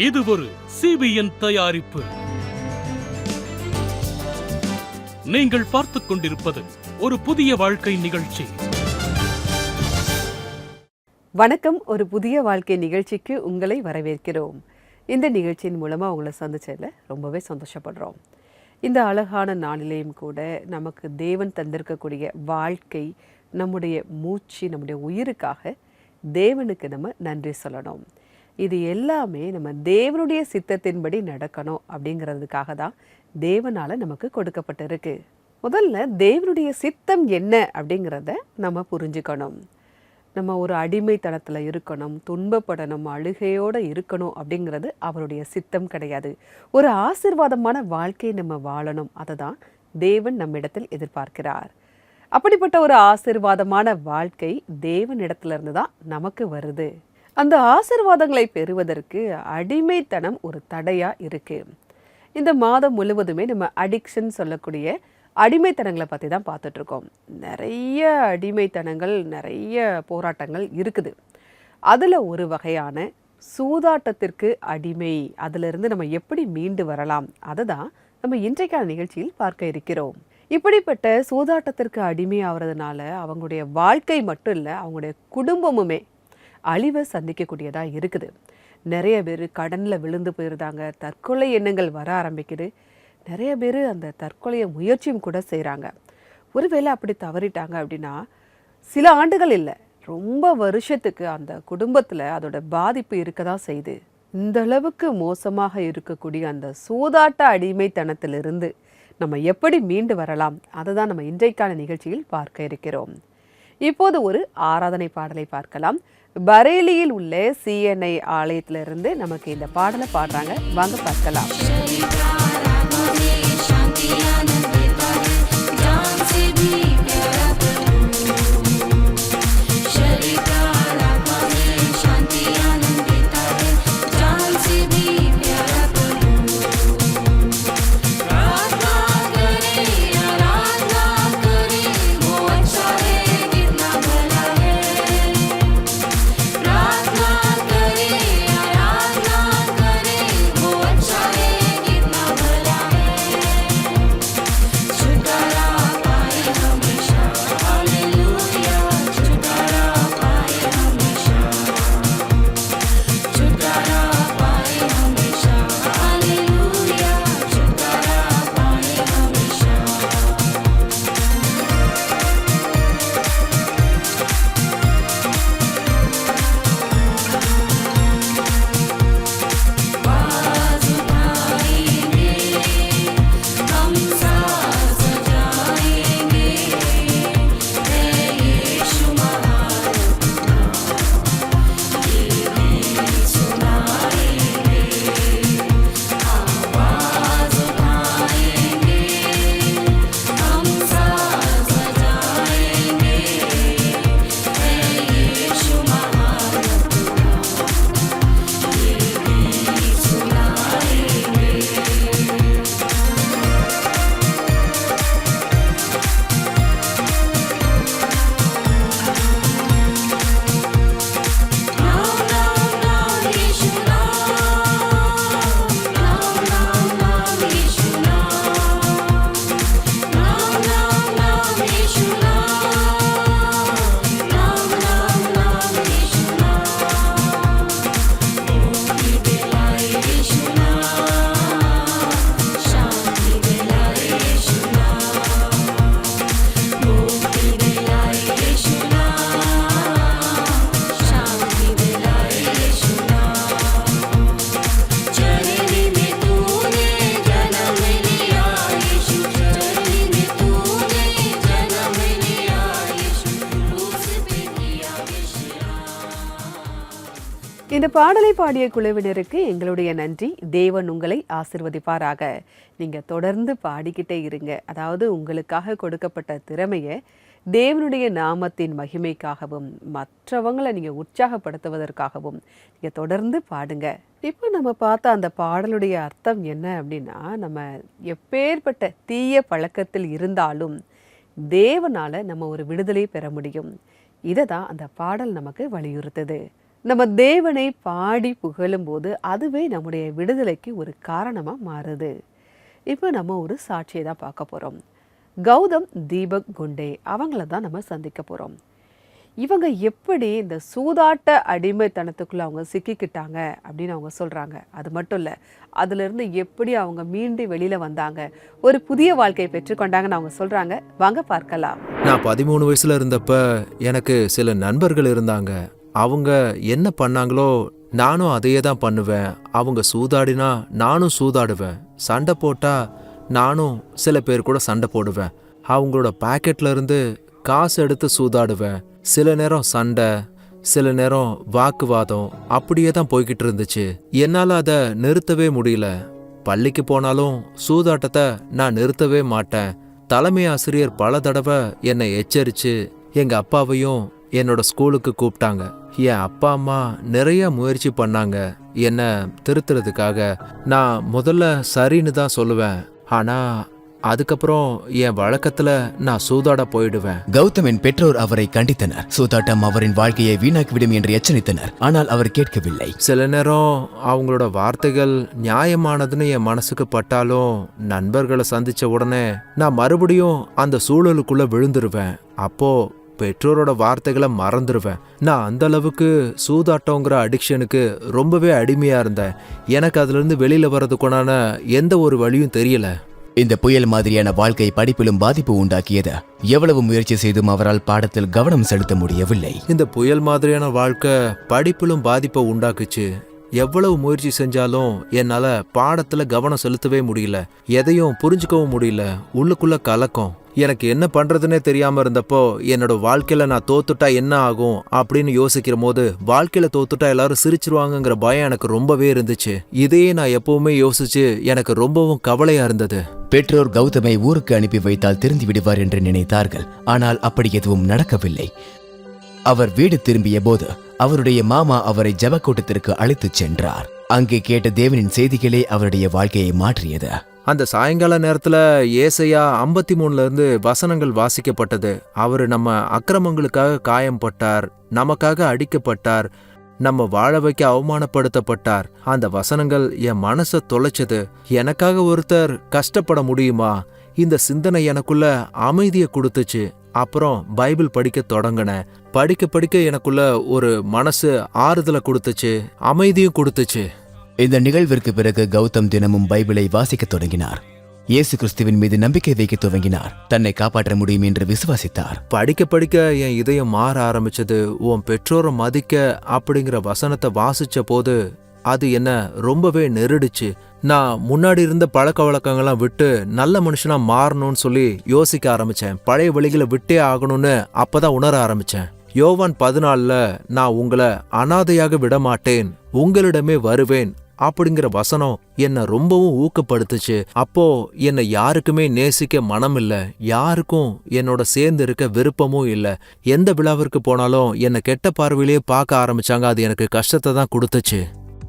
இது ஒரு CBN தயாரிப்பு. நீங்கள் பார்த்துக் கொண்டிருப்பது ஒரு புதிய வாழ்க்கை நிகழ்ச்சி. வணக்கம். ஒரு புதிய வாழ்க்கை நிகழ்ச்சிக்கு உங்களை வரவேற்கிறோம். இந்த நிகழ்ச்சியின் மூலமாக உங்களை சந்திச்சதில் ரொம்பவே சந்தோஷப்படுறோம். இந்த அழகான நாளிலேயும் கூட நமக்கு தேவன் தந்திருக்கக்கூடிய வாழ்க்கை, நம்முடைய மூச்சு, நம்முடைய உயிருக்காக தேவனுக்கு நம்ம நன்றி சொல்லணும். இது எல்லாமே நம்ம தேவனுடைய சித்தத்தின்படி நடக்கணும் அப்படிங்கிறதுக்காக தான் தேவனால் நமக்கு கொடுக்கப்பட்டிருக்கு. முதல்ல தேவனுடைய சித்தம் என்ன அப்படிங்கிறத நம்ம புரிஞ்சுக்கணும். நம்ம ஒரு அடிமைத்தனத்தில் இருக்கணும், துன்பப்படணும், அழுகையோடு இருக்கணும் அப்படிங்கிறது அவருடைய சித்தம் கிடையாது. ஒரு ஆசீர்வாதமான வாழ்க்கையை நம்ம வாழணும், அதை தான் தேவன் நம்மிடத்தில் எதிர்பார்க்கிறார். அப்படிப்பட்ட ஒரு ஆசீர்வாதமான வாழ்க்கை தேவனிடத்திலிருந்து தான் நமக்கு வருது. அந்த ஆசீர்வாதங்களை பெறுவதற்கு அடிமைத்தனம் ஒரு தடையாக இருக்குது. இந்த மாதம் முழுவதுமே நம்ம அடிக்ஷன் சொல்லக்கூடிய அடிமைத்தனங்களை பற்றி தான் பார்த்துட்ருக்கோம். நிறைய அடிமைத்தனங்கள், நிறைய போராட்டங்கள் இருக்குது. அதில் ஒரு வகையான சூதாட்டத்திற்கு அடிமை, அதிலிருந்து நம்ம எப்படி மீண்டு வரலாம், அதை தான் நம்ம இன்றைக்கான நிகழ்ச்சியில் பார்க்க இருக்கிறோம். இப்படிப்பட்ட சூதாட்டத்திற்கு அடிமை ஆகிறதுனால அவங்களுடைய வாழ்க்கை மட்டும் இல்லை, அவங்களுடைய குடும்பமுமே அழிவை சந்திக்கக்கூடியதாக இருக்குது. நிறைய பேர் கடனில் விழுந்து போயிருந்தாங்க, தற்கொலை எண்ணங்கள் வர ஆரம்பிக்குது. நிறைய பேர் அந்த தற்கொலையை முயற்சியும் கூட செய்கிறாங்க. ஒருவேளை அப்படி தவறிட்டாங்க அப்படின்னா சில ஆண்டுகள் இல்லை, ரொம்ப வருஷத்துக்கு அந்த குடும்பத்தில் அதோட பாதிப்பு இருக்க தான் செய்யுது. இந்த அளவுக்கு மோசமாக இருக்கக்கூடிய அந்த சூதாட்ட அடிமைத்தனத்திலிருந்து நம்ம எப்படி மீண்டு வரலாம், அதை தான் நம்ம இன்றைக்கான நிகழ்ச்சியில் பார்க்க இருக்கிறோம். இப்போது ஒரு ஆராதனை பாடலை பார்க்கலாம். பரேலியில் உள்ள CNI ஆலயத்திலிருந்து நமக்கு இந்த பாடலை பாடுறாங்க. வாங்க பார்க்கலாம். இந்த பாடலை பாடிய குழுவினருக்கு எங்களுடைய நன்றி. தேவன் உங்களை ஆசிர்வதிப்பாராக. நீங்கள் தொடர்ந்து பாடிக்கிட்டே இருங்க. அதாவது உங்களுக்காக கொடுக்கப்பட்ட திறமையை தேவனுடைய நாமத்தின் மகிமைக்காகவும் மற்றவங்களை நீங்கள் உற்சாகப்படுத்துவதற்காகவும் நீங்கள் தொடர்ந்து பாடுங்க. இப்போ நம்ம பார்த்த அந்த பாடலுடைய அர்த்தம் என்ன அப்படின்னா, நம்ம எப்பேற்பட்ட தீய பழக்கத்தில் இருந்தாலும் தேவனால் நம்ம ஒரு விடுதலை பெற முடியும். இதை தான் அந்த பாடல் நமக்கு வலியுறுத்துது. நம்ம தேவனை பாடி புகழும்போது அதுவே நம்முடைய விடுதலைக்கு ஒரு காரணமாக மாறுது. இப்போ நம்ம ஒரு சாட்சியை தான் பார்க்க போகிறோம். கௌதம் தீபக் குண்டே அவங்கள தான் நம்ம சந்திக்க போகிறோம். இவங்க எப்படி இந்த சூதாட்ட அடிமைத்தனத்துக்குள்ளே அவங்க சிக்கிக்கிட்டாங்க அப்படின்னு அவங்க சொல்கிறாங்க. அது மட்டும் இல்லை, அதிலிருந்து எப்படி அவங்க மீண்டு வெளியில் வந்தாங்க, ஒரு புதிய வாழ்க்கையை பெற்றுக்கொண்டாங்கன்னு அவங்க சொல்கிறாங்க. வாங்க பார்க்கலாம். நான் 13 வயசுல இருந்தப்ப எனக்கு சில நண்பர்கள் இருந்தாங்க. அவங்க என்ன பண்ணாங்களோ நானும் அதையே தான் பண்ணுவேன். அவங்க சூதாடினா நானும் சூதாடுவேன். சண்டை போட்டா நானும் சில பேர் கூட சண்டை போடுவேன். அவங்களோட பாக்கெட்ல இருந்து காசு எடுத்து சூதாடுவேன். சில நேரம் சண்டை, சில நேரம் வாக்குவாதம் அப்படியே தான் போய்கிட்டு இருந்துச்சு. என்னால் அதை நிறுத்தவே முடியல. பள்ளிக்கு போனாலும் சூதாட்டத்தை நான் நிறுத்தவே மாட்டேன். தலைமை ஆசிரியர் பல தடவை என்னை எச்சரிச்சு எங்க அப்பாவையும் என்னோட ஸ்கூலுக்கு கூப்பிட்டாங்க. என் அப்பா அம்மா நிறைய முயற்சி பண்ணாங்க என்ன திருத்துறதுக்காக. நான் முதல்ல சரின்னு தான் சொல்லுவேன். ஆனா அதுக்கப்புறம் என் வழக்கத்துல நான் சூதாட போயிடுவேன். கௌதமின் பெற்றோர் அவரை கண்டித்தனர். சூதாட்டம் அவரின் வாழ்க்கையை வீணாக்கிவிடும் என்று எச்சரித்தனர். ஆனால் அவர் கேட்கவில்லை. சில நேரம் அவங்களோட வார்த்தைகள் நியாயமானதுன்னு என் மனசுக்கு பட்டாலும் நண்பர்களை சந்திச்ச உடனே நான் மறுபடியும் அந்த சூழலுக்குள்ள விழுந்துருவேன். அப்போ பெற்றோரோட வார்த்தைகளை மறந்துடுவேன். நான் அந்த அளவுக்கு சூதாட்டங்கிற அடிக்ஷனுக்கு ரொம்பவே அடிமையா இருந்தேன். எனக்கு அதுல இருந்து வெளியில வர்றதுக்குண்டான எந்த ஒரு வழியும் தெரியல. இந்த புயல் மாதிரியான வாழ்க்கை படிப்பிலும் பாதிப்பு உண்டாக்கியது. எவ்வளவு முயற்சி செய்தும் அவரால் பாடத்தில் கவனம் செலுத்த முடியவில்லை. இந்த புயல் மாதிரியான வாழ்க்கை படிப்பிலும் பாதிப்பை உண்டாக்குச்சு. எவ்வளவு முயற்சி செஞ்சாலும் என்னால பாடத்துல கவனம் செலுத்தவே முடியல. எதையும் புரிஞ்சுக்கவும் முடியல. உள்ளுக்குள்ள கலக்கம். எனக்கு என்ன பண்றதுன்னே தெரியாம இருந்தப்போ என்னோட வாழ்க்கையில நான் தோத்துட்டா என்ன ஆகும் அப்படின்னு யோசிக்கிற போது, வாழ்க்கையில தோத்துட்டா எல்லாரும் சிரிச்சிருவாங்கங்கிற பயம் எனக்கு ரொம்பவே இருந்துச்சு. இதையே நான் எப்பவுமே யோசிச்சு எனக்கு ரொம்பவும் கவலையா இருந்தது. பெற்றோர் கௌதமை ஊருக்கு அனுப்பி வைத்தால் திருந்தி விடுவார் என்று நினைத்தார்கள். ஆனால் அப்படி எதுவும் நடக்கவில்லை. அவர் வீடு திரும்பிய போது அவருடைய மாமா அவரை ஜெபக்கூட்டத்திற்கு அழைத்துச் சென்றார். அங்கே கேட்ட தேவனின் செய்திகளே அவருடைய வாழ்க்கையை மாற்றியது. அந்த சாயங்கால நேரத்துல ஏசாயா 53 இருந்து வசனங்கள் வாசிக்கப்பட்டது. அவரு நம்ம அக்கிரமங்களுக்காக காயம்பட்டார், நமக்காக அடிக்கப்பட்டார், நம்ம வாழ வைக்க அவமானப்படுத்தப்பட்டார். அந்த வசனங்கள் என் மனசை தொலைச்சது. எனக்காக ஒருத்தர் கஷ்டப்பட முடியுமா? இந்த சிந்தனை எனக்குள்ள அமைதியை கொடுத்துச்சு. அப்புறம் பைபிள் படிக்க தொடங்கினேன். படிக்க படிக்க எனக்குள்ள ஒரு மனசு ஆறுதலை கொடுத்துச்சு, அமைதியும் கொடுத்துச்சு. இந்த நிகழ்விற்கு பிறகு கௌதம் தினமும் பைபிளை வாசிக்க தொடங்கினார். இயேசு கிறிஸ்துவின் மீது நம்பிக்கை வைக்க துவங்கினார். தன்னை காப்பாற்ற முடியும் என்று விசுவாசித்தார். படிக்க படிக்க என் இதயம் மாற ஆரம்பிச்சது. உன் பெற்றோரை மதிக்க அப்படிங்கிற வசனத்தை வாசிச்ச போது அது என்ன ரொம்பவே நெருடிச்சு. நான் முன்னாடி இருந்த பழக்க வழக்கங்கள்லாம் விட்டு நல்ல மனுஷனா மாறணும்னு சொல்லி யோசிக்க ஆரம்பிச்சேன். பழைய வழிகளை விட்டே ஆகணும்னு அப்பதான் உணர ஆரம்பிச்சேன். யோவான் 14 நான் உங்களை அனாதையாக விட மாட்டேன், உங்களிடமே வருவேன் அப்படிங்கிற வசனம் என்னை ரொம்பவும் ஊக்கப்படுத்துச்சு. அப்போ என்னை யாருக்குமே நேசிக்க மனம் இல்ல, யாருக்கும் என்னோட சேர்ந்து இருக்க விருப்பமும் இல்ல. எந்த விழாவிற்கு போனாலும் என்னை கெட்ட பார்வையிலேயே பார்க்க ஆரம்பிச்சாங்க. அது எனக்கு கஷ்டத்தை தான் கொடுத்துச்சு.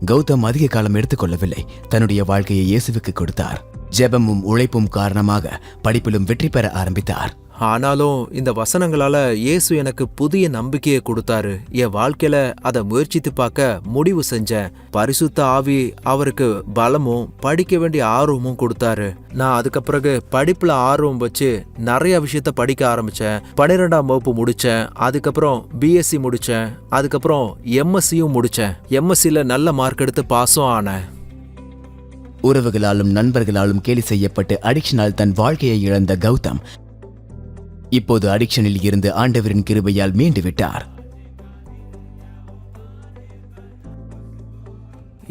கௌதம் அதிக காலம் எடுத்துக்கொள்ளவில்லை. தன்னுடைய வாழ்க்கையை இயேசுவுக்கு கொடுத்தார். ஜெபமும் உழைப்பும் காரணமாக படிப்பிலும் வெற்றி பெற ஆரம்பித்தார். ஆனாலும் இந்த வசனங்களால இயேசு எனக்கு புதிய நம்பிக்கையை கொடுத்தாரு. என் வாழ்க்கையில அதை முயற்சித்து பார்க்க முடிவு செஞ்சேன். பரிசுத்த ஆவி அவருக்கு பலமும் படிக்க வேண்டிய ஆர்வமும் கொடுத்தாரு. நான் அதுக்கு பிறகு படிப்புல ஆர்வம் வச்சு நிறைய விஷயத்த படிக்க ஆரம்பிச்சேன். 12ஆம் வகுப்பு முடிச்சேன். அதுக்கப்புறம் பிஎஸ்சி முடிச்சேன். அதுக்கப்புறம் எம்எஸ்சியும் முடிச்சேன். எம்எஸ்சில நல்ல மார்க் எடுத்து பாஸும் ஆனேன். உறவுகளாலும் நண்பர்களாலும் கேலி செய்யப்பட்டு அடிக்ஷனால் தன் வாழ்க்கையை இழந்த கௌதம் இப்போது அடிக்ஷனில் இருந்து ஆண்டவரின் கிருபையால் மீண்டு விட்டார்.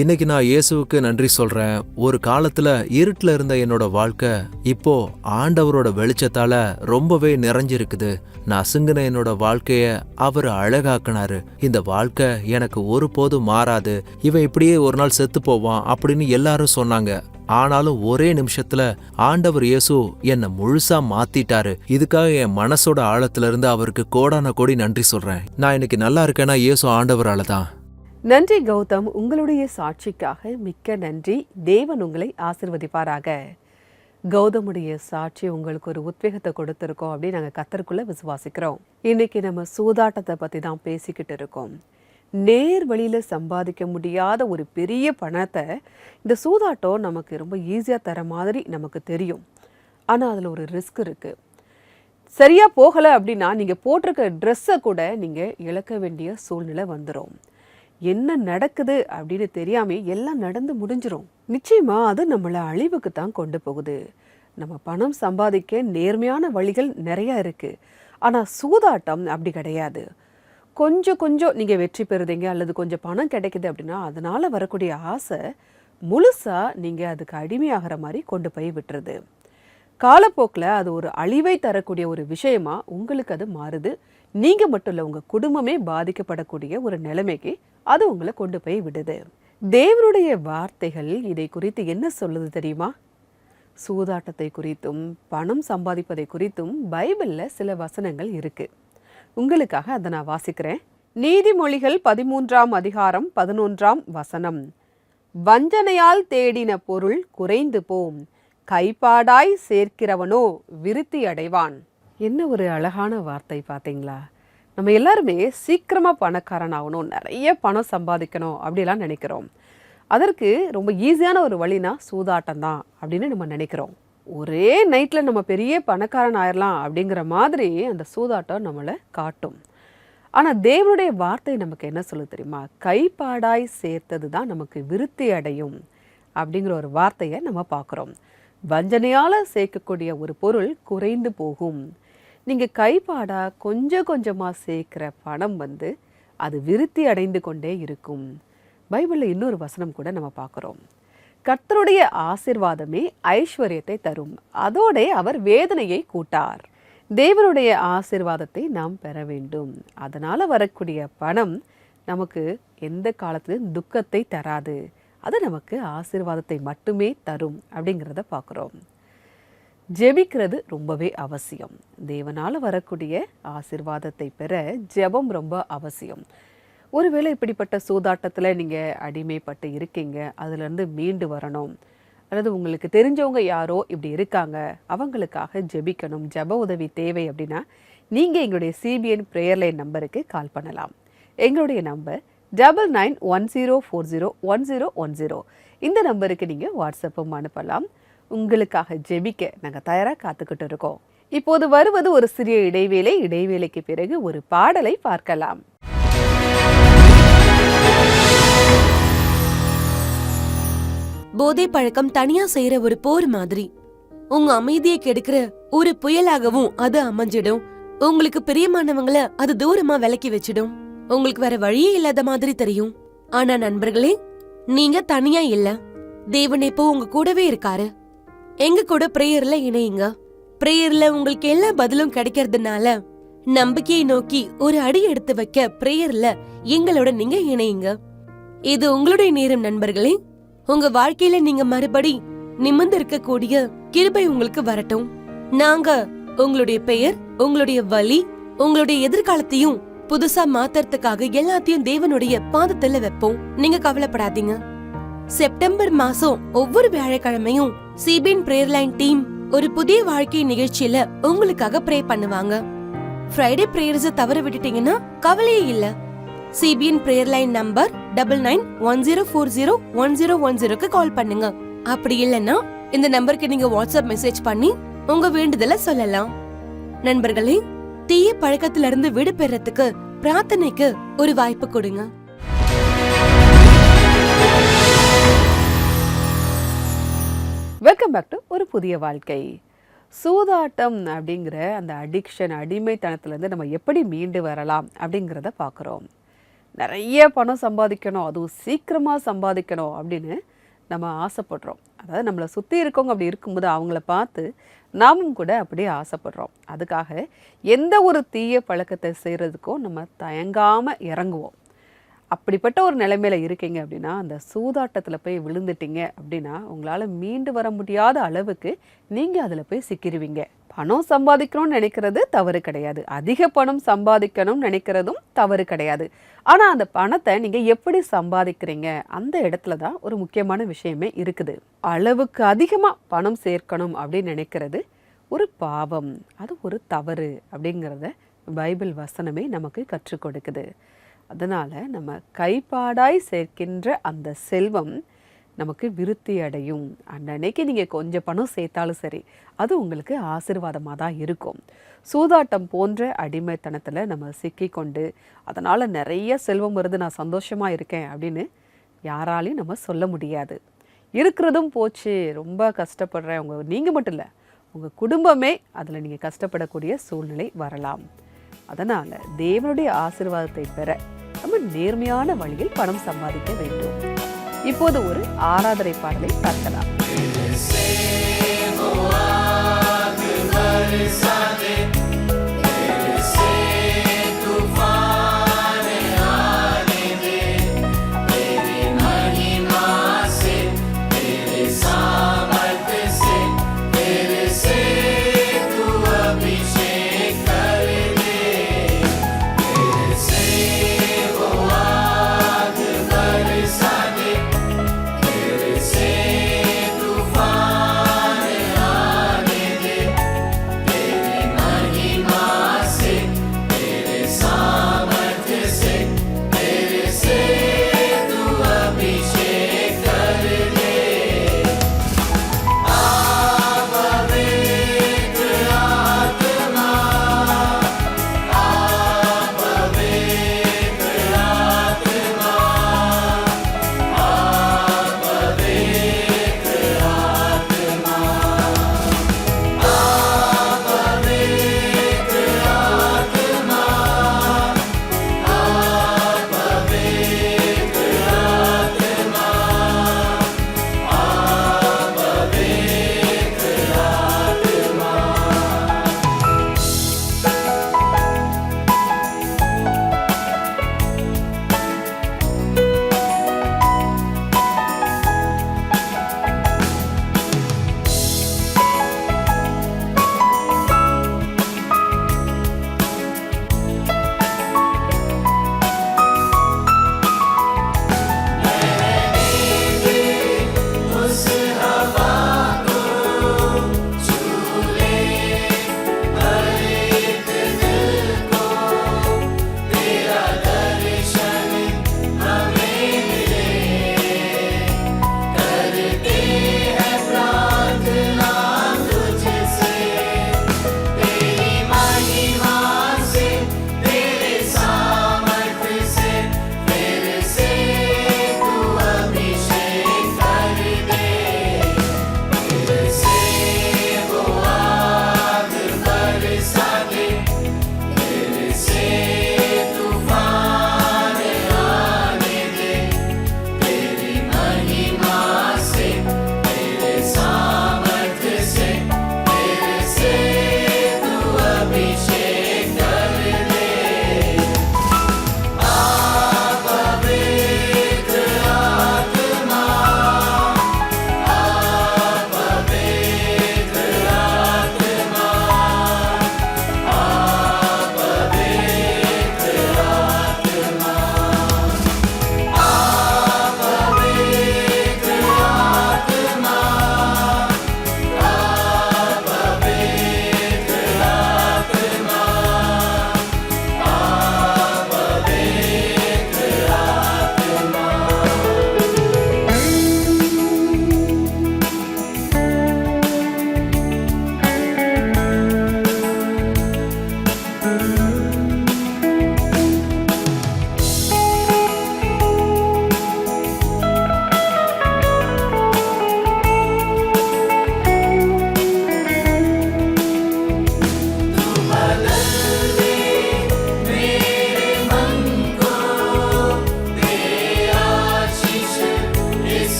இன்னைக்கு நான் இயேசுவுக்கு நன்றி சொல்றேன். ஒரு காலத்துல இருட்டுல இருந்த என்னோட வாழ்க்கை இப்போ ஆண்டவரோட வெளிச்சத்தால ரொம்பவே நிறைஞ்சிருக்குது. நான் அசுங்கின என்னோட வாழ்க்கைய அவர் அழகாக்குனாரு. இந்த வாழ்க்கை எனக்கு ஒருபோதும் மாறாது, இவன் இப்படியே ஒரு நாள் செத்து போவான் அப்படின்னு எல்லாரும் சொன்னாங்க. ஆனாலும் ஒரே நிமிஷத்துல ஆண்டவர் இயேசு என்னை முழுசா மாத்திட்டாரு. இதுக்காக என் மனசோட ஆழத்துல இருந்து அவருக்கு கோடான கோடி நன்றி சொல்றேன். நான் இன்னைக்கு நல்லா இருக்கேன்னா இயேசு ஆண்டவரால தான். நன்றி கௌதம், உங்களுடைய சாட்சிக்காக மிக்க நன்றி. தேவன் உங்களை ஆசிர்வதிப்பாராக. கௌதமுடைய சாட்சி உங்களுக்கு ஒரு உத்வேகத்தை கொடுத்துருக்கோம் அப்படின்னு நாங்கள் கர்த்தருக்குள்ள விசுவாசிக்கிறோம். இன்னைக்கு நம்ம சூதாட்டத்தை பற்றி தான் பேசிக்கிட்டு இருக்கோம். நேர் வழியில் சம்பாதிக்க முடியாத ஒரு பெரிய பணத்தை இந்த சூதாட்டம் நமக்கு ரொம்ப ஈஸியாக தர மாதிரி நமக்கு தெரியும். ஆனால் அதில் ஒரு ரிஸ்க் இருக்குது. சரியாக போகலை அப்படின்னா நீங்கள் போட்டிருக்க ட்ரெஸ்ஸை கூட நீங்கள் இழக்க வேண்டிய சூழ்நிலை வந்துடும். என்ன நடக்குது அப்படின்னு தெரியாமே எல்லாம் நடந்து முடிஞ்சிடும். நிச்சயமாக அது நம்மளை அழிவுக்கு தான் கொண்டு போகுது. நம்ம பணம் சம்பாதிக்க நேர்மையான வழிகள் நிறையா இருக்குது. ஆனால் சூதாட்டம் அப்படி கிடையாது. கொஞ்சம் கொஞ்சம் நீங்கள் வெற்றி பெறுதீங்க அல்லது கொஞ்சம் பணம் கிடைக்குது அப்படின்னா அதனால் வரக்கூடிய ஆசை முழுசாக நீங்கள் அதுக்கு அடிமையாகிற மாதிரி கொண்டு போய் விட்டுருது. காலப்போக்கில் அது ஒரு அழிவை தரக்கூடிய ஒரு விஷயமா உங்களுக்கு அது மாறுது. நீங்கள் மட்டும் இல்லை, உங்கள் குடும்பமே பாதிக்கப்படக்கூடிய ஒரு நிலைமைக்கு அது உங்களை கொண்டு போய் விடுது. தேவனுடைய வார்த்தைகள் இதை குறித்து என்ன சொல்லுது தெரியுமா? சூதாட்டத்தை குறித்தும் பணம் சம்பாதிப்பதை குறித்தும் பைபிளில் சில வசனங்கள் இருக்கு. உங்களுக்காக அதை நான் வாசிக்கிறேன். நீதிமொழிகள் 13ஆம் அதிகாரம் 11ஆம் வசனம். வஞ்சனையால் தேடின பொருள் குறைந்து போம், கைப்பாடாய் சேர்க்கிறவனோ விருத்தி அடைவான். என்ன ஒரு அழகான வார்த்தை பார்த்தீங்களா? நம்ம எல்லாருமே சீக்கிரமாக பணக்காரன் ஆகணும், நிறைய பணம் சம்பாதிக்கணும் அப்படிலாம் நினைக்கிறோம். அதற்கு ரொம்ப ஈஸியான ஒரு வழினா சூதாட்டம் தான் அப்படின்னு நம்ம நினைக்கிறோம். ஒரே நைட்டில் நம்ம பெரிய பணக்காரன் ஆயிடலாம் அப்படிங்கிற மாதிரி அந்த சூதாட்டம் நம்மளை காட்டும். ஆனால் தேவனுடைய வார்த்தை நமக்கு என்ன சொல்ல தெரியுமா? கைப்பாடாய் சேர்த்தது தான் நமக்கு விருத்தி அடையும் அப்படிங்கிற ஒரு வார்த்தையை நம்ம பார்க்குறோம். வஞ்சனையால் சேர்க்கக்கூடிய ஒரு பொருள் குறைந்து போகும். நீங்கள் கைப்பாடாக கொஞ்சம் கொஞ்சமாக சேர்க்குற பணம் அது விருத்தி அடைந்து கொண்டே இருக்கும். பைபிளில் இன்னொரு வசனம் கூட நம்ம பார்க்குறோம். கர்த்தருடைய ஆசீர்வாதமே ஐஸ்வர்யத்தை தரும், அதோட அவர் வேதனையை கூட்டார். தேவனுடைய ஆசீர்வாதத்தை நாம் பெற வேண்டும். அதனால் வரக்கூடிய பணம் நமக்கு எந்த காலத்திலும் துக்கத்தை தராது, அது நமக்கு ஆசீர்வாதத்தை மட்டுமே தரும் அப்படிங்கிறத பார்க்குறோம். ஜெபிக்கிறது ரொம்பவே அவசியம். தேவனால் வரக்கூடிய ஆசீர்வாதத்தை பெற ஜெபம் ரொம்ப அவசியம். ஒருவேளை இப்படிப்பட்ட சூதாட்டத்தில் நீங்கள் அடிமைப்பட்டு இருக்கீங்க, அதுலேருந்து மீண்டு வரணும், அல்லது உங்களுக்கு தெரிஞ்சவங்க யாரோ இப்படி இருக்காங்க, அவங்களுக்காக ஜெபிக்கணும், ஜெப உதவி தேவை அப்படின்னா நீங்கள் எங்களுடைய CBN ப்ரேயர் லைன் நம்பருக்கு கால் பண்ணலாம். எங்களுடைய நம்பர் 9910401010. இந்த நம்பருக்கு நீங்கள் வாட்ஸ்அப்பும் அனுப்பலாம். உங்களுக்காக ஜெபிக்க நாங்கள் தயாராக காத்துக்கிட்டு இருக்கோம். இப்போது வருவது ஒரு சிறிய இடைவேளை. இடைவேளைக்கு பிறகு ஒரு பாடலை பார்க்கலாம். போதை பழக்கம் தனியா செய்யற ஒரு போர் மாதிரி. உங்க அமைதியை கெடுக்கிற ஒரு புயலாகவும் அது அமைஞ்சிடும். உங்களுக்கு பிரியமானவங்கள அது தூரமா விலக்கி வச்சிடும். உங்களுக்கு வேற வழியே இல்லாத மாதிரி தெரியும். ஆனா நண்பர்களே, நீங்க தனியா இல்ல. தேவன் இப்போ உங்க கூடவே இருக்காரு. எங்க கூட பிரேயர்ல இணையுங்க. பிரேயர்ல உங்களுக்கு எல்லா பதிலும் கிடைக்கிறதுனால நம்பிக்கையை நோக்கி ஒரு அடி எடுத்து வைக்க பிரேயர்ல எங்களோட நீங்க இணையுங்க. இது உங்களுடைய நேரம் நண்பர்களே. உங்க வாழ்க்கையில நீங்க மறுபடி நிமிர்ந்து இருக்கக்கூடிய கிருபை உங்களுக்கு வரட்டும். நாங்க உங்களுடைய பெயர், உங்களுடைய வலி, உங்களுடைய எதிர்காலத்தையும் புதுசா மாத்துறதுக்காக எல்லாத்தையும் தேவனுடைய பாதத்துல வைப்போம். நீங்க கவலைப்படாதீங்க. செப்டம்பர் மாசம் ஒவ்வொரு வியாழக்கிழமையும் CBN பிரேயர் லைன் டீம் ஒரு புதிய வாழ்க்கை நிகழ்ச்சியில உங்களுக்காக ப்ரே பண்ணுவாங்க. ஃப்ரைடே பிரேயர்ஸ் தவற விட்டுட்டீங்கன்னா கவலையே இல்ல. CBN பிரேயர் லைன் நம்பர் 9910401010க்கு கால் பண்ணுங்க. அப்படி இல்லைன்னா இந்த நம்பருக்கு நீங்க வாட்ஸ்அப் மெசேஜ் பண்ணி உங்க வேண்டுதலை சொல்லலாம். நண்பர்களே, தீய பழக்கத்துல இருந்து விடுபெறத்துக்கு பிரார்த்தனைக்கு ஒரு வாய்ப்பு கொடுங்க. வெல்கம் பேக் டு ஒரு புதிய வாழ்க்கை. சூதாட்டம் அப்படிங்கிற அந்த அடிக்ஷன், அடிமைத்தனத்துலேருந்து நம்ம எப்படி மீண்டு வரலாம் அப்படிங்கிறத பார்க்குறோம். நிறைய பணம் சம்பாதிக்கணும், அதுவும் சீக்கிரமாக சம்பாதிக்கணும் அப்படின்னு நம்ம ஆசைப்படுறோம். அதாவது நம்மளை சுற்றி இருக்கவங்க அப்படி இருக்கும்போது அவங்கள பார்த்து நாமும் கூட அப்படியே ஆசைப்படுறோம். அதுக்காக எந்த ஒரு தீய பழக்கத்தை செய்கிறதுக்கும் நம்ம தயங்காமல் இறங்குவோம். அப்படிப்பட்ட ஒரு நிலைமையில இருக்கீங்க அப்படின்னா, அந்த சூதாட்டத்தில் போய் விழுந்துட்டீங்க அப்படின்னா உங்களால் மீண்டு வர முடியாத அளவுக்கு நீங்கள் அதில் போய் சிக்கிடுவீங்க. பணம் சம்பாதிக்கணும்னு நினைக்கிறது தவறு கிடையாது, அதிக பணம் சம்பாதிக்கணும்னு நினைக்கிறதும் தவறு கிடையாது. ஆனால் அந்த பணத்தை நீங்கள் எப்படி சம்பாதிக்கிறீங்க, அந்த இடத்துல தான் ஒரு முக்கியமான விஷயமே இருக்குது. அளவுக்கு அதிகமாக பணம் சேர்க்கணும் அப்படின்னு நினைக்கிறது ஒரு பாவம், அது ஒரு தவறு அப்படிங்கிறத பைபிள் வசனமே நமக்கு கற்றுக் கொடுக்குது. அதனால் நம்ம கைப்பாடாய் சேர்க்கின்ற அந்த செல்வம் நமக்கு விருத்தி அடையும். அன்னைக்கு நீங்கள் கொஞ்சம் பணம் சேர்த்தாலும் சரி, அது உங்களுக்கு ஆசீர்வாதமாக தான் இருக்கும். சூதாட்டம் போன்ற அடிமைத்தனத்தில் நம்ம சிக்கிக்கொண்டு அதனால் நிறைய செல்வம் வருது, நான் சந்தோஷமாக இருக்கேன் அப்படின்னு யாராலையும் நம்ம சொல்ல முடியாது. இருக்கிறதும் போச்சு, ரொம்ப கஷ்டப்படுறேன், நீங்கள் மட்டும் இல்லை, உங்கள் குடும்பமே அதில் நீங்கள் கஷ்டப்படக்கூடிய சூழ்நிலை வரலாம். அதனால் தேவனுடைய ஆசீர்வாதத்தை பெற நம்ம நேர்மையான வழியில் பணம் சம்பாதிக்க வேண்டும். இப்போது ஒரு ஆராதனை பாடலை பார்க்கலாம்.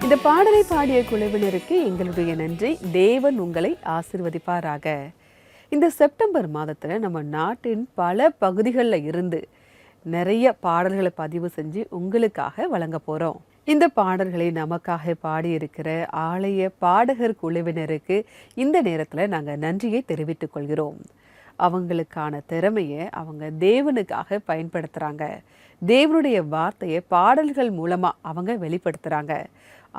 இந்த பாடலை பாடிய குழுவினருக்கு எங்களுடைய நன்றி. தேவன் உங்களை ஆசீர்வதிப்பாராக. இந்த செப்டம்பர் மாதத்தில் நம்ம நாட்டின் பல பகுதிகளில் இருந்து நிறைய பாடல்களை பதிவு செஞ்சு உங்களுக்காக வழங்க போகிறோம். இந்த பாடல்களை நமக்காக பாடியிருக்கிற ஆலய பாடகர் குழுவினருக்கு இந்த நேரத்தில் நாங்கள் நன்றியை தெரிவித்துக் கொள்கிறோம். அவங்களுக்கான திறமையை அவங்க தேவனுக்காக பயன்படுத்துகிறாங்க. தேவனுடைய வார்த்தையை பாடல்கள் மூலமாக அவங்க வெளிப்படுத்துகிறாங்க.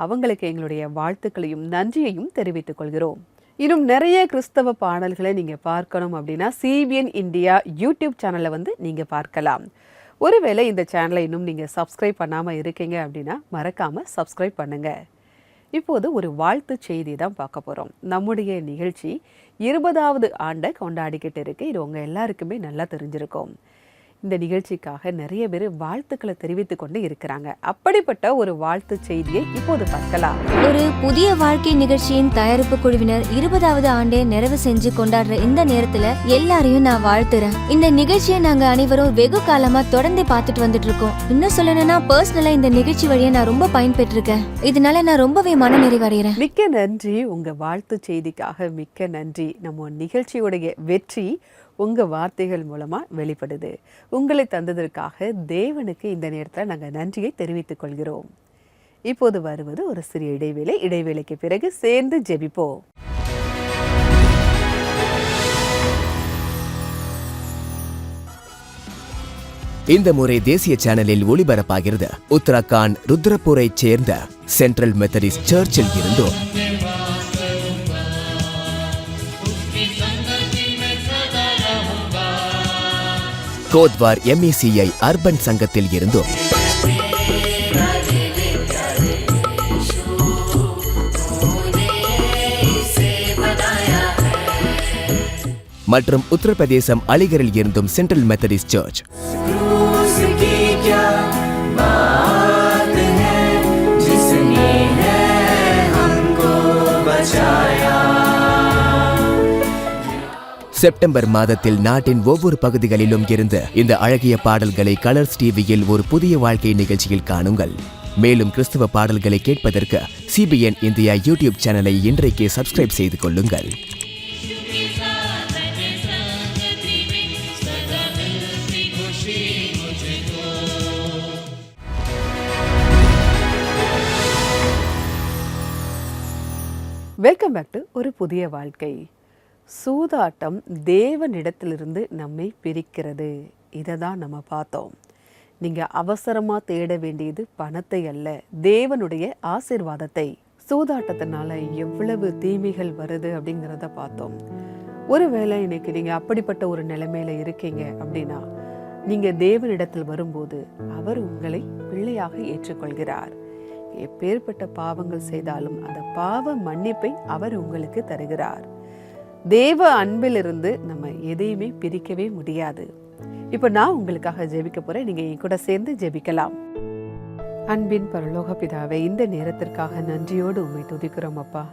அவங்களுக்கு எங்களுடைய வாழ்த்துக்களையும் நன்றியையும் தெரிவித்துக் கொள்கிறோம். இன்னும் நிறைய கிறிஸ்தவ பாடல்களை நீங்கள் பார்க்கணும் அப்படின்னா CBN இந்தியா யூடியூப் சேனலில் நீங்கள் பார்க்கலாம். ஒருவேளை இந்த சேனலை இன்னும் நீங்கள் சப்ஸ்கிரைப் பண்ணாமல் இருக்கீங்க அப்படின்னா மறக்காமல் சப்ஸ்கிரைப் பண்ணுங்கள். இப்போது ஒரு வாழ்த்து செய்தி தான் பார்க்க போகிறோம். நம்முடைய நிகழ்ச்சி 20வது ஆண்டை கொண்டாடிக்கிட்டு இருக்கு. இது உங்கள் எல்லாருக்குமே நல்லா தெரிஞ்சிருக்கும். இந்த நிகழ்ச்சிக்காக நிறைய பேர் வாழ்த்துக்களை தெரிவித்து கொண்டு இருக்கிறாங்க. அப்படிப்பட்ட ஒரு வாழ்த்து செய்தியை இப்போது பார்க்கலாம். ஒரு புதிய வாழ்க்கை நிகழ்ச்சியின் தயாரிப்பு குழுவினர் 20வது ஆண்டை நிறைவு செஞ்சு கொண்டாடுற இந்த நேரத்துல எல்லாரையும் நான் வாழ்த்துறேன். இந்த நிகழ்ச்சியை நாங்க அனைவரும் வெகு காலமா தொடர்ந்து பார்த்துட்டு வந்துட்டு இருக்கோம். இன்னும் சொல்லணும்னா பர்சனலா இந்த நிகழ்ச்சி வழியா நான் ரொம்ப பயன்பெற்றிருக்கேன். இதனால நான் ரொம்பவே மன நிறைவடைகிறேன். மிக்க நன்றி. உங்க வாழ்த்து செய்திக்காக மிக்க நன்றி. நம்ம நிகழ்ச்சியுடைய வெற்றி உங்க வார்த்தைகள் மூலமா வெளிப்படுது. உங்களை தந்ததற்காக தேவனுக்கு இந்த நேரத்தில் நாங்கள் நன்றியை தெரிவித்துக் கொள்கிறோம். இப்போது வருவது ஒரு சிறிய இடைவேளை. இடைவேளைக்கு பிறகு சேர்ந்து ஜெபிப்போம். இந்த முறை தேசிய சேனலில் ஒளிபரப்பாகிறது. உத்தரகாண்ட் ருத்ரப்பூரை சேர்ந்த சென்ட்ரல் மெத்தடிஸ்ட் சர்ச்சில் இருந்தும் கோத்வார் MECI அர்பன் சங்கத்தில் இருந்தும் மற்றும் உத்தரப்பிரதேசம் அலிகரில் இருந்தும் சென்ட்ரல் மெத்தடிஸ்ட் சர்ச். செப்டம்பர் மாதத்தில் நாட்டின் ஒவ்வொரு பகுதிகளிலும் இருந்து இந்த அழகிய பாடல்களை கலர்ஸ் டிவியில் ஒரு புதிய வாழ்க்கை நிகழ்ச்சியில் காணுங்கள். மேலும் கிறிஸ்தவ பாடல்களை கேட்பதற்கு CBN இந்தியா யூடியூப் சேனலை இன்றைக்கே சப்ஸ்கிரைப் செய்து கொள்ளுங்கள். வெல்கம் பேக் டு ஒரு புதிய வாழ்க்கை. சூதாட்டம் தேவனிடத்திலிருந்து நம்மை பிரிக்கிறது. இதை தான் நம்ம பார்த்தோம். நீங்கள் அவசரமாக தேட வேண்டியது பணத்தை அல்ல, தேவனுடைய ஆசீர்வாதத்தை. சூதாட்டத்தினால எவ்வளவு தீமைகள் வருது அப்படிங்கிறத பார்த்தோம். ஒருவேளை இன்னைக்கு நீங்கள் அப்படிப்பட்ட ஒரு நிலைமையில இருக்கீங்க அப்படின்னா நீங்கள் தேவனிடத்தில் வரும்போது அவர் உங்களை பிள்ளையாக ஏற்றுக்கொள்கிறார். எப்பேற்பட்ட பாவங்கள் செய்தாலும் அந்த பாவ மன்னிப்பை அவர் உங்களுக்கு தருகிறார். தேவ அன்பிலிருந்து நம்ம எதையுமே பிரிக்கவே முடியாது. இப்போ நான் உங்களுக்காக ஜெபிக்க போறேன். நீங்க என் கூட சேர்ந்து ஜெபிக்கலாம். அன்பின் பரலோக பிதாவே, இந்த நேரத்திற்காக நன்றியோடு உம்மை துதிக்கிறோம் அப்பா.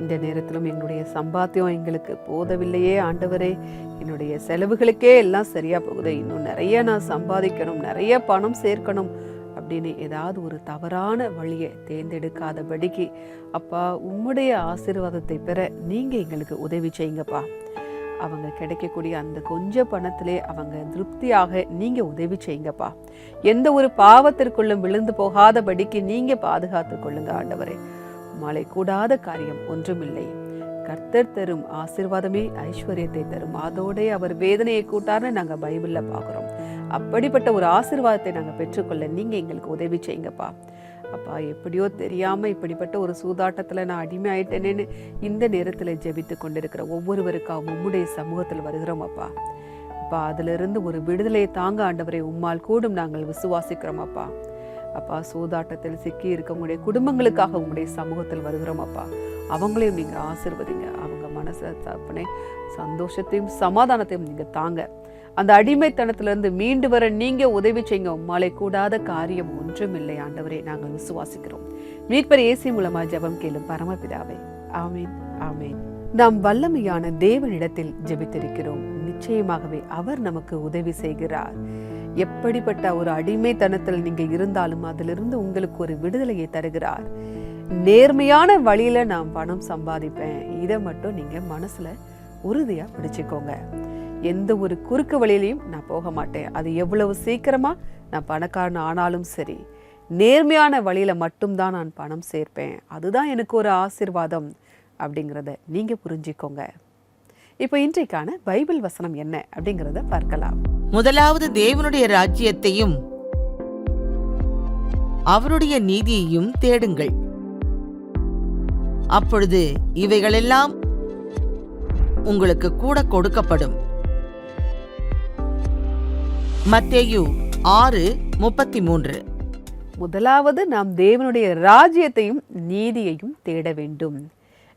இந்த நேரத்திலும் எங்களுடைய சம்பாத்தியம் எங்களுக்கு போதவில்லையே ஆண்டவரே. என்னுடைய செலவுகளுக்கே எல்லாம் சரியா போகுது. இன்னும் நிறைய நான் சம்பாதிக்கணும், நிறைய பணம் சேர்க்கணும் அப்படின்னு ஏதாவது ஒரு தவறான வழியை தேர்ந்தெடுக்காதபடிக்கு அப்பா உம்முடைய ஆசீர்வாதத்தை பெற நீங்க எங்களுக்கு உதவி செய்யுங்கப்பா. அவங்க கிடைக்கக்கூடிய அந்த கொஞ்ச பணத்திலே அவங்க திருப்தியாக நீங்க உதவி செய்யுங்கப்பா. எந்த ஒரு பாவத்திற்குள்ளும் விழுந்து போகாதபடிக்கு நீங்க பாதுகாத்து கொள்ளுங்க ஆண்டவரே. உம்மாலே கூடாத காரியம் ஒன்றுமில்லை. கர்த்தர் தரும் ஆசீர்வாதமே ஐஸ்வர்யத்தை தரும், அதோட அவர் வேதனையை கூட்டார்னு நாங்க பைபிள்ல பாக்குறோம். அப்படிப்பட்ட ஒரு ஆசீர்வாதத்தை நாங்கள் பெற்றுக்கொள்ள நீங்கள் எங்களுக்கு உதவி செய்யுங்கப்பா. அப்பா, எப்படியோ தெரியாமல் இப்படிப்பட்ட ஒரு சூதாட்டத்தில் நான் அடிமை ஆயிட்டேனேன்னு இந்த நேரத்தில் ஜெபித்து கொண்டிருக்கிற ஒவ்வொருவருக்காகவும் உம்முடைய சமூகத்தில் வருகிறோம் அப்பா. அப்பா, அதிலிருந்து ஒரு விடுதலையை தாங்க ஆண்டவரை உம்மால் கூடும் நாங்கள் விசுவாசிக்கிறோம் அப்பா. அப்பா, சூதாட்டத்தில் சிக்கி இருக்கக்கூடிய குடும்பங்களுக்காக உங்களுடைய சமூகத்தில் வருகிறோம் அப்பா. அவங்களையும் நீங்கள் ஆசீர்வதிங்க. அவங்க மனசை தப்பனே சந்தோஷத்தையும் சமாதானத்தையும் நீங்கள் தாங்க. அந்த அடிமைத்தனத்திலிருந்து மீண்டு வர நீங்க உதவி செய்யுங்க. உம்மாலே கூடாத காரியம் ஒன்றுமில்லை ஆண்டவரே, நாங்கள் விசுவாசிக்கிறோம். மீட்பர் இயேசு மூலமா ஜெபம் கேளும் பரமபிதாவே. ஆமீன், ஆமீன். நாம் வல்லமையான தேவனிடத்தில் ஜெபித்திருக்கிறோம். நிச்சயமாகவே அவர் நமக்கு உதவி செய்கிறார். எப்படிப்பட்ட ஒரு அடிமைத்தனத்தில் நீங்க இருந்தாலும் அதிலிருந்து உங்களுக்கு ஒரு விடுதலையை தருகிறார். நேர்மையான வழியில நான் பணம் சம்பாதிப்பேன். இதை மட்டும் நீங்க மனசுல உறுதியா பிடிச்சுக்கோங்க. எந்த ஒரு குறுக்கு வழியிலையும் நான் போக மாட்டேன். அது எவ்வளவு சீக்கிரமா நான் பணக்காரன் ஆனாலும் சரி, நேர்மையான வழியில மட்டும்தான் நான் பணம் சேர்ப்பேன். அதுதான் எனக்கு ஒரு ஆசீர்வாதம் அப்படிங்கிறத நீங்க புரிஞ்சுக்கோங்க. இப்போ இன்றைக்கான பைபிள் வசனம் என்ன அப்படிங்கிறத பார்க்கலாம். முதலாவது தேவனுடைய ராஜ்யத்தையும் அவருடைய நீதியையும் தேடுங்கள், அப்பொழுது இவைகளெல்லாம் உங்களுக்கு கூட கொடுக்கப்படும். மத்தேயு 6:33. முதலாவது நாம் தேவனுடைய ராஜ்யத்தையும் நீதியையும் தேட வேண்டும்.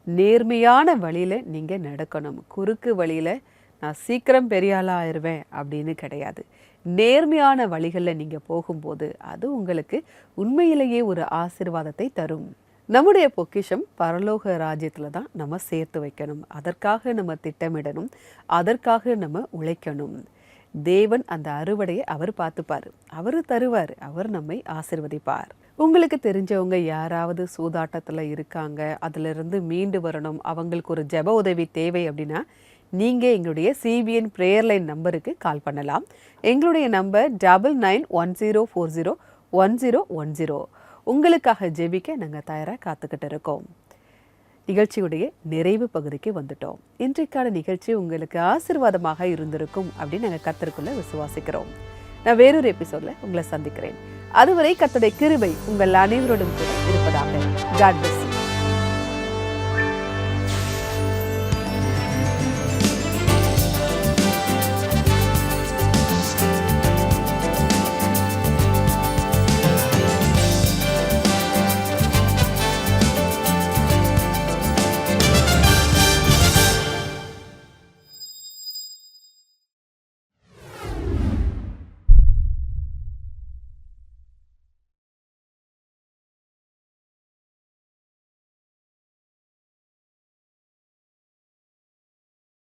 நேர்மையான வழியில நீங்க நடக்கணும். குறுக்கு வழியில நான் சீக்கிரம் பெரிய ஆளா ஆயிருவேன் அப்படின்னு கிடையாது. நேர்மையான வழிகளில் நீங்க போகும்போது அது உங்களுக்கு உண்மையிலேயே ஒரு ஆசீர்வாதத்தை தரும். நம்முடைய பொக்கிஷம் பரலோக ராஜ்யத்துல தான் நம்ம சேர்த்து வைக்கணும். அதற்காக நம்ம திட்டமிடணும், அதற்காக நம்ம உழைக்கணும். தேவன் அந்த அறுவடையை அவர் பார்த்துப்பார், அவர் தருவார், அவர் நம்மை ஆசீர்வதிப்பார். உங்களுக்கு தெரிஞ்சவங்க யாராவது சூதாட்டத்தில் இருக்காங்க, அதிலிருந்து மீண்டு வரணும், அவங்களுக்கு ஒரு ஜெப உதவி தேவை அப்படின்னா நீங்கள் எங்களுடைய CBN ப்ரேயர் லைன் நம்பருக்கு கால் பண்ணலாம். எங்களுடைய நம்பர் 9940401010. உங்களுக்காக ஜெபிக்க நாங்கள் தயாராக காத்துக்கிட்டு இருக்கோம். நிகழ்ச்சியுடைய நிறைவு பகுதிக்கு வந்துட்டோம். இன்றைக்கான நிகழ்ச்சி உங்களுக்கு ஆசீர்வாதமாக இருந்திருக்கும் அப்படின்னு நாங்கள் கர்த்தருக்குள்ள விசுவாசிக்கிறோம். நான் வேறொரு எபிசோட்ல உங்களை சந்திக்கிறேன். அதுவரை கர்த்தருடைய கிருபை உங்கள் அனைவரோடும் கூட இருப்பதாக. God plus.